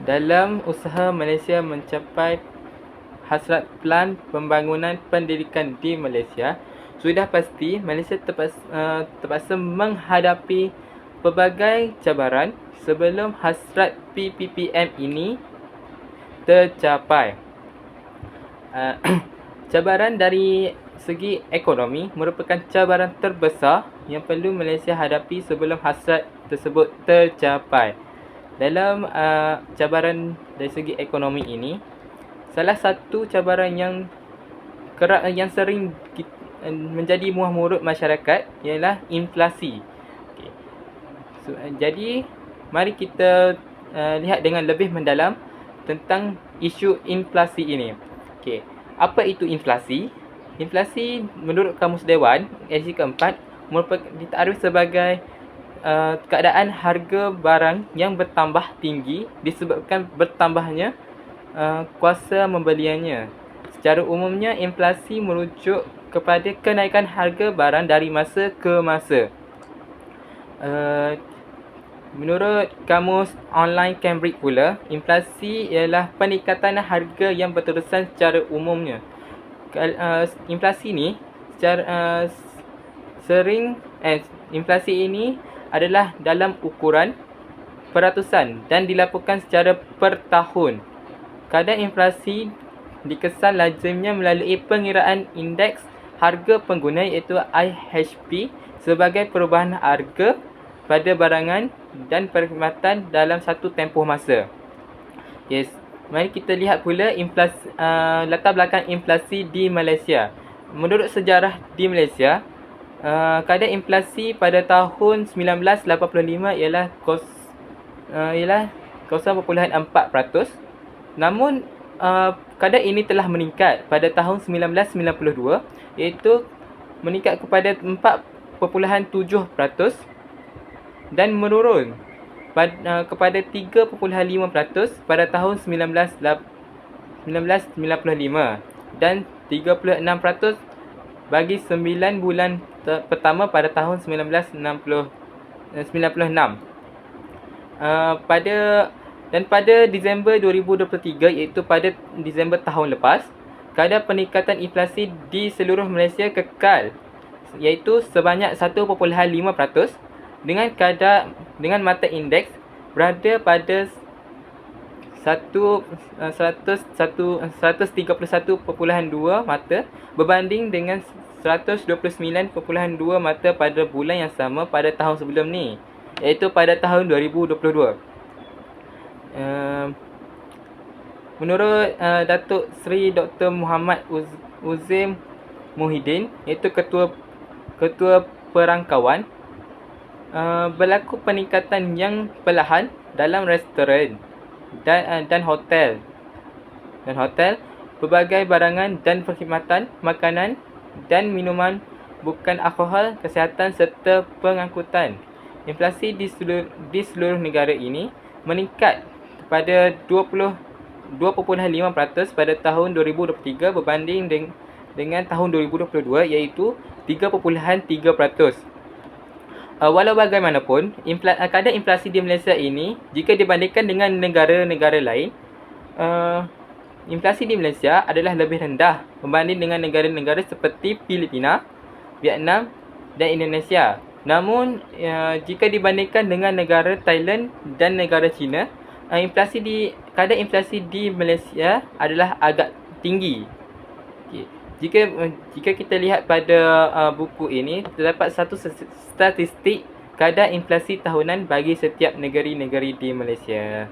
dalam usaha Malaysia mencapai hasrat pelan pembangunan pendidikan di Malaysia, sudah pasti Malaysia terpaksa menghadapi pelbagai cabaran sebelum hasrat PPPM ini tercapai. Cabaran dari segi ekonomi merupakan cabaran terbesar yang perlu Malaysia hadapi sebelum hasrat tersebut tercapai. Dalam cabaran dari segi ekonomi ini, salah satu cabaran yang sering menjadi muah mulut masyarakat ialah inflasi. Okay. Jadi, mari kita lihat dengan lebih mendalam tentang isu inflasi ini. Okay. Apa itu inflasi? Inflasi menurut Kamus Dewan edisi keempat merupakan ditakrif sebagai keadaan harga barang yang bertambah tinggi disebabkan bertambahnya kuasa membeliannya. Secara umumnya, inflasi merujuk kepada kenaikan harga barang dari masa ke masa. Menurut Kamus Online Cambridge pula, inflasi ialah peningkatan harga yang berterusan secara umumnya. Inflasi ni secara inflasi ini adalah dalam ukuran peratusan dan dilaporkan secara per tahun. Kadar inflasi dikesan lazimnya melalui pengiraan indeks harga pengguna iaitu IHP sebagai perubahan harga pada barangan dan perkhidmatan dalam satu tempoh masa. Yes. Mari kita lihat pula latar belakang inflasi di Malaysia. Menurut sejarah di Malaysia, kadar inflasi pada tahun 1985 ialah 0.4%. Namun, kadar ini telah meningkat pada tahun 1992 iaitu meningkat kepada 4.7% dan menurun kepada 3.5% pada tahun 1995 dan 36% bagi 9 bulan pertama pada tahun 1996. Pada Disember 2023 iaitu pada Disember tahun lepas, kadar peningkatan inflasi di seluruh Malaysia kekal iaitu sebanyak 1.5% dengan mata indeks berada pada 131.2 mata berbanding dengan 129.2 mata pada bulan yang sama pada tahun sebelum ni, iaitu pada tahun 2022. Menurut Datuk Seri Dr. Muhammad Uzim Muhyiddin, iaitu Ketua Perangkawan, berlaku peningkatan yang perlahan dalam restoran dan hotel, pelbagai barangan dan perkhidmatan, makanan dan minuman bukan alkohol, kesihatan serta pengangkutan. Inflasi di seluruh negara ini meningkat kepada 2.5% pada tahun 2023 berbanding dengan tahun 2022 iaitu 3.3%. Walau bagaimanapun, kadar inflasi di Malaysia ini jika dibandingkan dengan negara-negara lain, inflasi di Malaysia adalah lebih rendah berbanding dengan negara-negara seperti Filipina, Vietnam dan Indonesia. Namun, jika dibandingkan dengan negara Thailand dan negara China, kadar inflasi di Malaysia adalah agak tinggi. Okay. Jika kita lihat pada buku ini, terdapat satu statistik kadar inflasi tahunan bagi setiap negeri-negeri di Malaysia.